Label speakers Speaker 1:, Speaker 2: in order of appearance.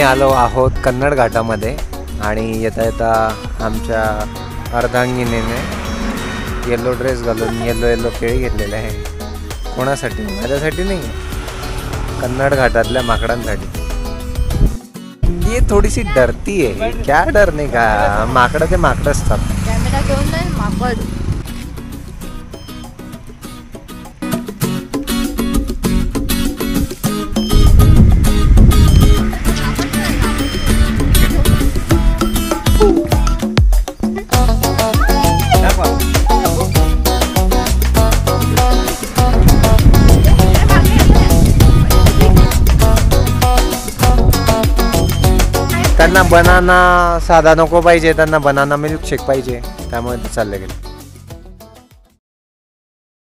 Speaker 1: आलो आहोत कन्नड घाटामध्ये आणि येता येता आमच्या अर्धांगिनीने येलो ड्रेस घालून येलो केळी घेतलेले आहे. कोणासाठी? माझ्यासाठी नाही, कन्नड घाटातल्या माकडांसाठी. ये थोडीशी डरती आहे. क्या डर नाही का, माकडं ते माकडं असतात.
Speaker 2: कॅमेरा घेऊन नाही माकड.
Speaker 1: त्यांना बनाना साधा नको पाहिजे, त्यांना बनाना मिल्कशेक पाहिजे, त्यामुळे ते चालले गेले.